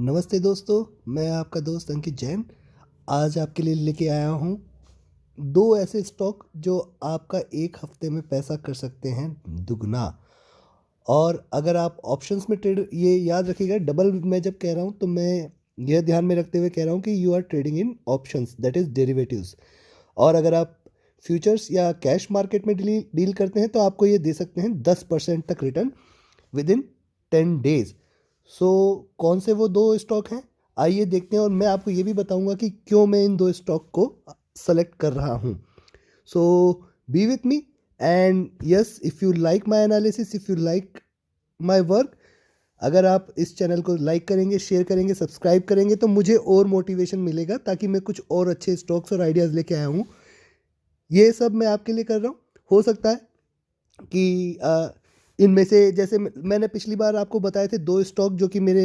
नमस्ते दोस्तों, मैं आपका दोस्त अंकित जैन। आज आपके लिए लेके आया हूँ दो ऐसे स्टॉक जो आपका एक हफ्ते में पैसा कर सकते हैं दुगना। और अगर आप ऑप्शंस में ट्रेड, ये याद रखिएगा, डबल मैं जब कह रहा हूँ तो मैं यह ध्यान में रखते हुए कह रहा हूँ कि you are trading in options, that is derivatives. और अगर आप फ्यूचर्स या कैश मार्केट में डील करते हैं तो आपको ये दे सकते हैं 10% तक रिटर्न विद इन 10 डेज। सो कौन से वो दो स्टॉक हैं, आइए देखते हैं। और मैं आपको ये भी बताऊंगा कि क्यों मैं इन दो स्टॉक को सेलेक्ट कर रहा हूँ। So be with me and yes, if you like my analysis, if you like my work, अगर आप इस चैनल को लाइक करेंगे, शेयर करेंगे, सब्सक्राइब करेंगे तो मुझे और मोटिवेशन मिलेगा, ताकि मैं कुछ और अच्छे स्टॉक्स और आइडियाज़ लेके आया हूँ। ये सब मैं आपके लिए कर रहा हूँ। हो सकता है कि इनमें से, जैसे मैंने पिछली बार आपको बताए थे दो स्टॉक जो कि मेरे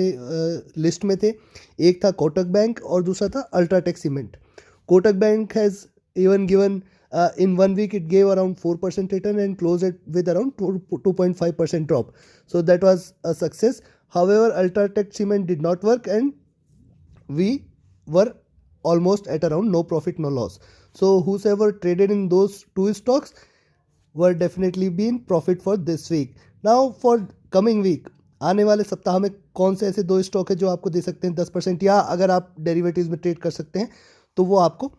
लिस्ट में थे, एक था कोटक बैंक और दूसरा था UltraTech cement. Kotak bank has even given in 1 week it gave around 4% return and closed it with around 2.5% drop. So that was a success. However, Ultratech Cement did not work and we were almost at around no profit, no loss. So whosoever traded in those two stocks were definitely be in profit for this week. Now for coming week, आने वाले सप्ताह में कौन से ऐसे दो stock है जो आपको दे सकते हैं 10%, या अगर आप डेरिवेटिव्स में ट्रेड कर सकते हैं तो वो आपको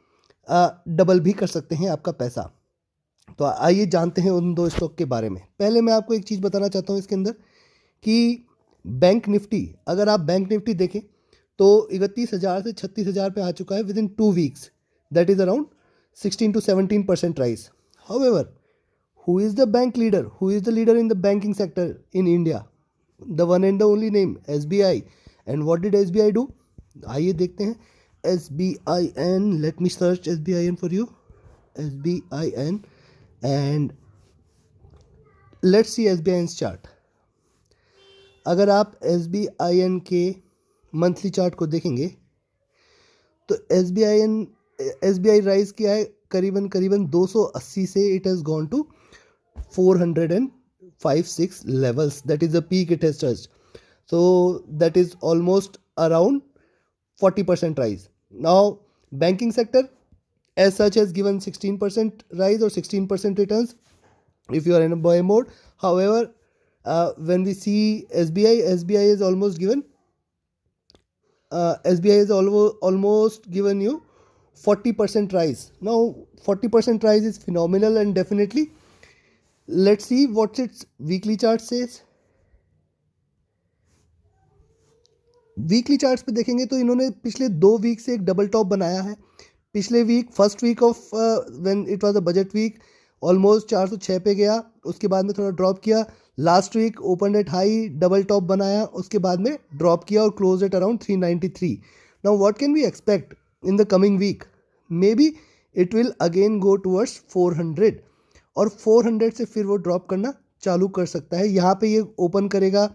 डबल भी कर सकते हैं आपका पैसा। तो आइए जानते हैं उन दो स्टॉक के बारे में। पहले मैं आपको एक चीज़ बताना चाहता हूँ इसके अंदर कि बैंक निफ्टी, अगर आप बैंक निफ्टी देखें तो 31,000 से 36,000 पे आ चुका है with in 2 weeks। That is around 16 to 17% rise. However, who is the bank leader? Who is the leader in the banking sector in India? The one and the only name, SBI. And what did SBI do? आइए देखते हैं। SBIN, let me search SBIN for you. SBIN, and let's see SBIN's chart. अगर आप SBIN के monthly chart को देखेंगे तो SBI rise किया है करीबन 280 से it has gone to 405-6 levels. That is the peak it has touched. So that is almost around 40% rise. Now banking sector as such has given 16% rise or 16% returns if you are in a buy mode. However, when we see SBI is almost given almost given you 40% rise. Now 40% rise is phenomenal, and definitely let's see what its weekly chart says. Weekly charts पे देखेंगे तो इन्होंने पिछले 2 week से एक double top बनाया है। पिछले week, first week of when it was a budget week, almost 406 पे गया, उसके बाद में थोड़ा ड्रॉप किया। Last week open at high, double top बनाया, उसके बाद में ड्रॉप किया और close at around 393। Now what can we expect in the coming week? Maybe it will again go towards 400, और 400 से फिर वो ड्रॉप करना चालू कर सकता है। यहाँ पे ये ओपन करेगा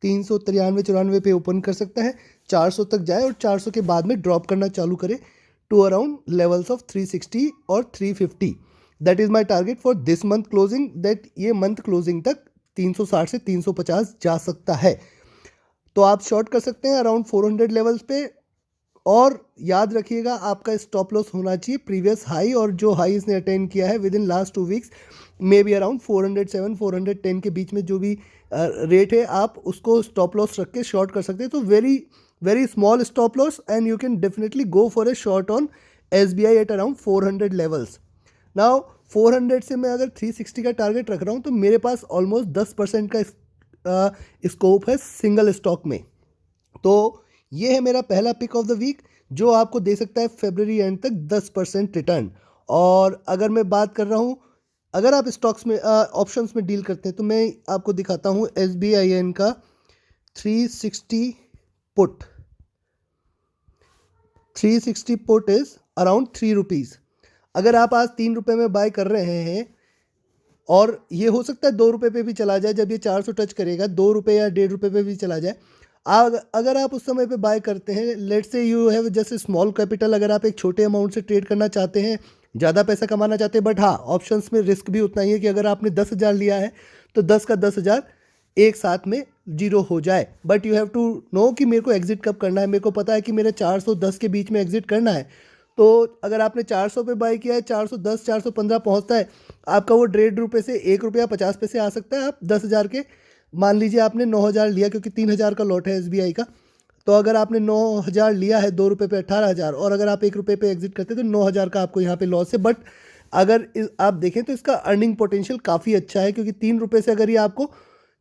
393-94 पे ओपन कर सकता है, 400 तक जाए और 400 के बाद में ड्रॉप करना चालू करे टू अराउंड लेवल्स ऑफ 360 और 350। That is my target for this month closing, that ये मंथ क्लोजिंग तक 360 से 350 जा सकता है। तो आप शॉर्ट कर सकते हैं अराउंड 400 लेवल्स पे। और याद रखिएगा, आपका स्टॉप लॉस होना चाहिए प्रीवियस हाई, और जो हाई इसने अटेन किया है with in last 2 weeks, may be around 407 410 के बीच में जो भी रेट है, आप उसको स्टॉप लॉस रख के शॉर्ट कर सकते हैं। तो very very small stop loss and you can definitely go for a short on SBI at around 400 levels. Now 400 से मैं अगर 360 का टारगेट रख रहा हूँ तो मेरे पास ऑलमोस्ट 10% का स्कोप है सिंगल स्टॉक में। तो ये है मेरा पहला पिक ऑफ द वीक, जो आपको दे सकता है फरवरी एंड तक 10% रिटर्न। और अगर मैं बात कर रहा हूँ, अगर आप स्टॉक्स में ऑप्शंस में डील करते हैं तो मैं आपको दिखाता हूँ SBIN का 360 put. 360 put is around 3 rupees. अगर आप आज 3 रुपये में बाय कर रहे हैं, और ये हो सकता है 2 रुपये पे भी चला जाए, जब ये 400 टच करेगा 2 रुपये या 1.5 रुपये पे भी चला जाए। अगर आप उस समय पे बाय करते हैं, let's say you have just small capital, अगर आप एक छोटे अमाउंट से ट्रेड करना चाहते हैं, ज़्यादा पैसा कमाना चाहते हैं, बट हाँ, ऑप्शंस में रिस्क भी उतना ही है कि अगर आपने 10,000 लिया है तो 10 का 10,000 एक साथ में जीरो हो जाए। But you have to know कि मेरे को एग्जिट कब करना है। मेरे को पता है कि मेरे 410 के बीच में एग्जिट करना है। तो अगर आपने 400 पे बाई किया है, 410 415 पहुंचता है, आपका वो 1.5 रुपये से 1 रुपया 50 पैसे आ सकता है। आप 10,000 के, मान लीजिए आपने 9,000 लिया, क्योंकि 3,000 का लॉट है SBI का। तो अगर आपने 9,000 लिया है 2 रुपये पे 18,000, और अगर आप 1 रुपये पे एग्जिट करते हैं तो 9,000 का आपको यहाँ पे लॉस है। बट अगर आप देखें तो इसका अर्निंग पोटेंशियल काफ़ी अच्छा है, क्योंकि 3 रुपये से अगर ये आपको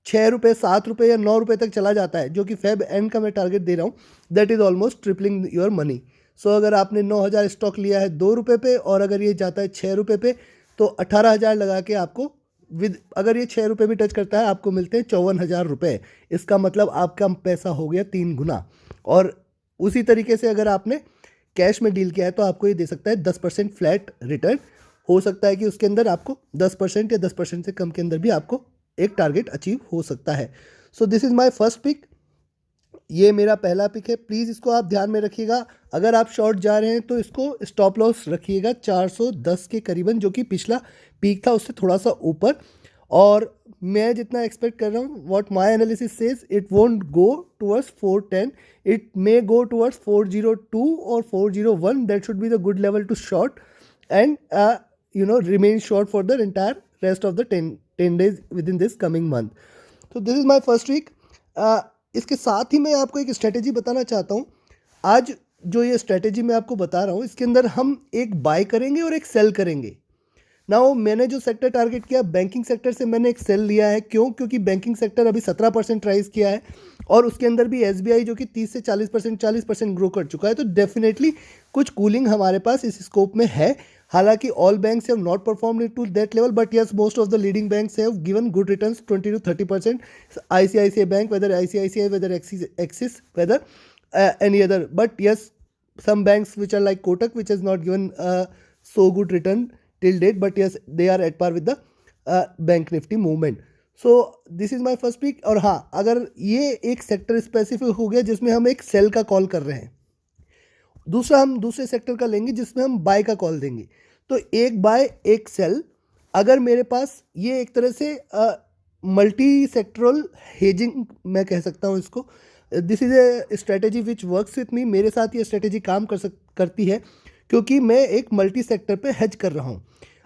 6 रुपये 7 रुपये या 9 रुपये तक चला जाता है, जो कि फेब एंड का मैं टारगेट दे रहा हूँ, that is almost tripling your money. So अगर आपने 9,000 स्टॉक लिया है 2 रुपये पे, और अगर ये जाता है 6 रुपये पे, तो 18,000 लगा के आपको अगर ये 6 रुपये भी टच करता है, आपको मिलते हैं 54,000 रुपये। इसका मतलब आपका पैसा हो गया 3 गुना। और उसी तरीके से अगर आपने कैश में डील किया है तो आपको ये दे सकता है 10% फ्लैट रिटर्न। हो सकता है कि उसके अंदर आपको 10% या 10% से कम के अंदर भी आपको एक टारगेट अचीव हो सकता है। So this is my first pick. ये मेरा पहला पिक है, प्लीज़ इसको आप ध्यान में रखिएगा। अगर आप शॉर्ट जा रहे हैं तो इसको स्टॉप लॉस रखिएगा 410 के करीबन, जो कि पिछला पीक था उससे थोड़ा सा ऊपर। और मैं जितना एक्सपेक्ट कर रहा हूँ, what my analysis says, it won't go towards 410, it may go towards 402 और 401। That should be the good level to short and remain short for the entire rest of the 10 days within this coming month. So this is my first week. इसके साथ ही मैं आपको एक strategy बताना चाहता हूँ। आज जो ये स्ट्रेटेजी मैं आपको बता रहा हूँ, इसके अंदर हम एक बाय करेंगे और एक सेल करेंगे। नाउ मैंने जो सेक्टर टारगेट किया, बैंकिंग सेक्टर से मैंने एक सेल लिया है। क्यों? क्योंकि बैंकिंग सेक्टर अभी 17% राइज किया है, और उसके अंदर भी SBI जो कि 30 से 40% ग्रो कर चुका है। तो डेफिनेटली कुछ कूलिंग हमारे पास इस स्कोप में है। हालांकि all banks have not performed to that level, but yes, most of the leading banks have given good returns 20 to 30%. ICICI Bank, whether ICICI, whether Axis, whether any other. But yes, some banks which are like Kotak, which has not given so good return till date, but yes, they are at par with the bank nifty movement. So this is my first pick. और हाँ, अगर ये एक sector specific हो गया जिसमें हम एक सेल का कॉल कर रहे हैं, दूसरा हम दूसरे सेक्टर का लेंगे जिसमें हम बाय का कॉल देंगे। तो एक बाय एक सेल, अगर मेरे पास ये एक तरह से मल्टी सेक्टरल हेजिंग मैं कह सकता हूँ इसको। This is a strategy which works with me. मेरे साथ ये स्ट्रेटेजी काम करती है, क्योंकि मैं एक मल्टी सेक्टर पे हेज कर रहा हूँ।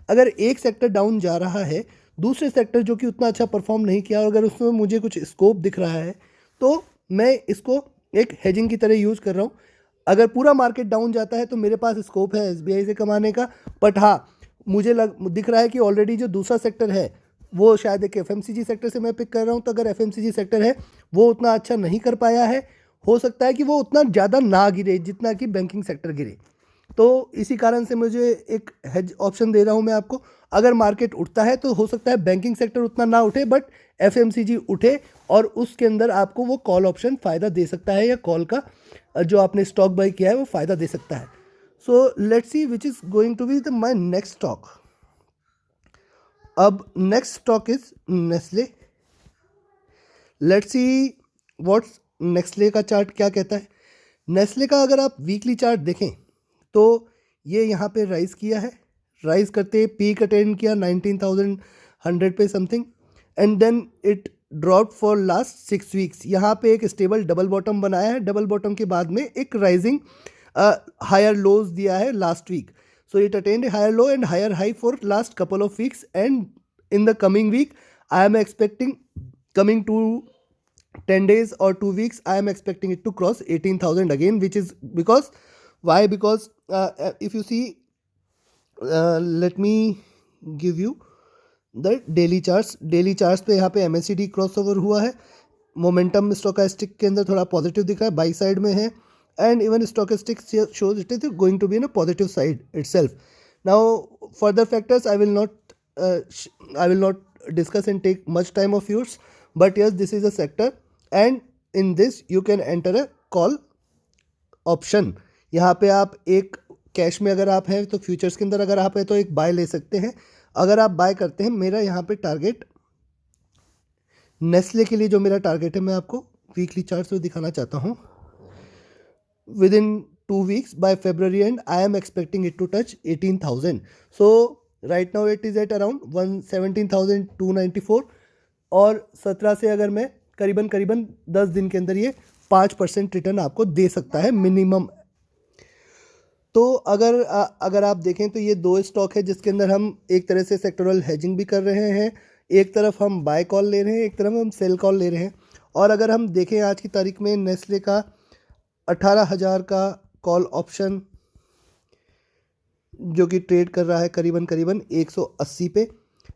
अगर एक सेक्टर डाउन जा रहा है, दूसरे सेक्टर जो कि उतना अच्छा परफॉर्म नहीं किया, और अगर उसमें मुझे कुछ स्कोप दिख रहा है, तो मैं इसको एक हेजिंग की तरह यूज़ कर रहा हूँ। अगर पूरा मार्केट डाउन जाता है तो मेरे पास स्कोप है SBI से कमाने का। बट हाँ, मुझे दिख रहा है कि ऑलरेडी जो दूसरा सेक्टर है वो शायद एक FMCG सेक्टर से मैं पिक कर रहा हूँ। तो अगर FMCG सेक्टर है वो उतना अच्छा नहीं कर पाया है, हो सकता है कि वो उतना ज़्यादा ना गिरे जितना कि बैंकिंग सेक्टर गिरे। तो इसी कारण से मुझे एक हेज ऑप्शन दे रहा हूँ मैं आपको। अगर मार्केट उठता है तो हो सकता है बैंकिंग सेक्टर उतना ना उठे, बट FMCG उठे, और उसके अंदर आपको वो कॉल ऑप्शन फ़ायदा दे सकता है, या कॉल का जो आपने स्टॉक बाई किया है वो फ़ायदा दे सकता है। So let's see which is going to be the my next stock. अब next stock is Nestle. Let's see what's Nestle का चार्ट क्या कहता है। नेस्ले का अगर आप वीकली चार्ट देखें तो ये यहाँ पे राइज किया है, राइज करते पीक अटेंड किया 19,100 पे something, and then it drop for last 6 weeks. यहाँ पे एक स्टेबल डबल बॉटम बनाया है, डबल बॉटम के बाद में एक राइजिंग हायर लोज दिया है last week. So it attend higher low and higher high for last couple of weeks, and in the coming week I am expecting, coming to 10 days or 2 weeks, I am expecting it to cross 18,000 again, which is because, why? Because if you see, let me give you the daily charts. Daily charts पे यहाँ पे MACD cross over हुआ है, momentum stochastic के अंदर थोड़ा positive दिख रहा है, बाई साइड में है, and even stochastic shows it is going to be in a positive side itself. Now further factors I will not discuss and take much time of yours, but yes, this is a sector and in this you can enter a call option. यहाँ पे आप एक cash में अगर आप हैं तो futures के अंदर अगर आप हैं तो एक बाय ले सकते हैं। अगर आप बाय करते हैं, मेरा यहाँ पे टारगेट नेस्ले के लिए जो मेरा टारगेट है मैं आपको वीकली चार्ट से दिखाना चाहता हूँ। With in 2 weeks by February end I am expecting it to touch 18,000. So right now it is at around 17,294, और 17 से अगर मैं करीबन 10 दिन के अंदर ये 5% रिटर्न आपको दे सकता है मिनिमम। तो अगर आप देखें तो ये दो स्टॉक है जिसके अंदर हम एक तरह से सेक्टोरल हेजिंग भी कर रहे हैं। एक तरफ हम बाय कॉल ले रहे हैं, एक तरफ हम सेल कॉल ले रहे हैं। और अगर हम देखें आज की तारीख में नेस्ले का 18,000 का कॉल ऑप्शन जो कि ट्रेड कर रहा है करीबन 180 पे,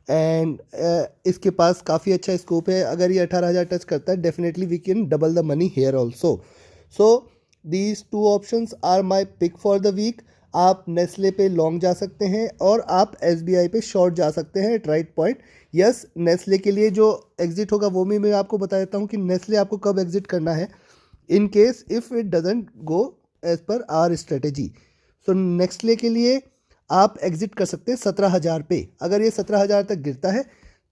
एंड इसके पास काफ़ी अच्छा स्कोप है। अगर ये 18,000 टच करता है definitely we can double the money here also. So these two options are my pick for the week. आप नेस्ले पे लॉन्ग जा सकते हैं और आप SBI पे शॉर्ट जा सकते हैं at right point. Yes, Nestle के लिए जो एग्जिट होगा वो भी मैं आपको बता देता हूँ कि नेस्ले आपको कब एग्जिट करना है in case if it doesn't go as per our strategy. So Nestle के लिए आप एग्जिट कर सकते हैं 17,000 पे। अगर ये 17,000 तक गिरता है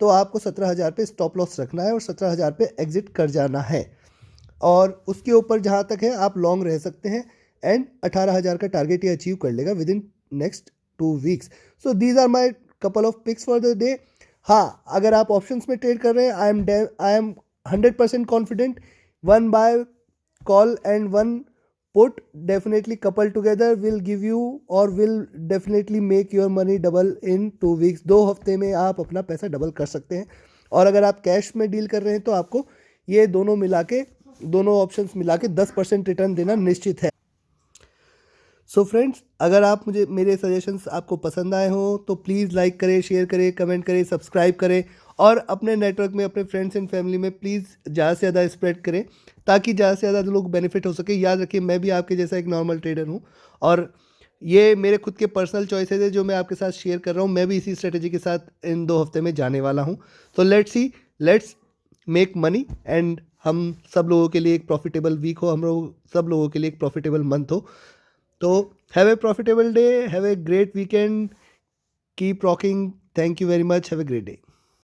तो आपको 17,000 पे स्टॉप लॉस रखना है और 17,000 पे एग्जिट कर जाना है। और उसके ऊपर जहाँ तक है आप लॉन्ग रह सकते हैं एंड 18,000 का टारगेट ये अचीव कर लेगा within next 2 weeks. So these are my couple of picks for the day. हाँ, अगर आप ऑप्शंस में ट्रेड कर रहे हैं I am 100% confident 1 buy call and 1 put definitely coupled together will give you or will definitely make your money double in 2 weeks। 2 हफ्ते में आप अपना पैसा डबल कर सकते हैं। और अगर आप कैश में डील कर रहे हैं तो आपको ये दोनों ऑप्शंस मिला के 10% रिटर्न देना निश्चित है। सो फ्रेंड्स, अगर आप मेरे सजेशंस आपको पसंद आए हों तो प्लीज़ लाइक करें, शेयर करें, कमेंट करें, सब्सक्राइब करें और अपने नेटवर्क में अपने फ्रेंड्स एंड फैमिली में प्लीज़ ज़्यादा से ज़्यादा स्प्रेड करें ताकि ज़्यादा से ज़्यादा लोग बेनिफिट हो सके। याद रखिए, मैं भी आपके जैसा एक नॉर्मल ट्रेडर हूँ और ये मेरे खुद के पर्सनल चॉइसेस है जो मैं आपके साथ शेयर कर रहा हूँ। मैं भी इसी स्ट्रेटेजी के साथ इन 2 हफ्ते में जाने वाला हूँ। तो लेट्स मेक मनी एंड हम सब लोगों के लिए एक प्रॉफिटेबल वीक हो, हम लोग सब लोगों के लिए एक प्रॉफिटेबल मंथ हो। तो have a profitable day, have a great weekend, keep rocking, thank you very much, have a great day.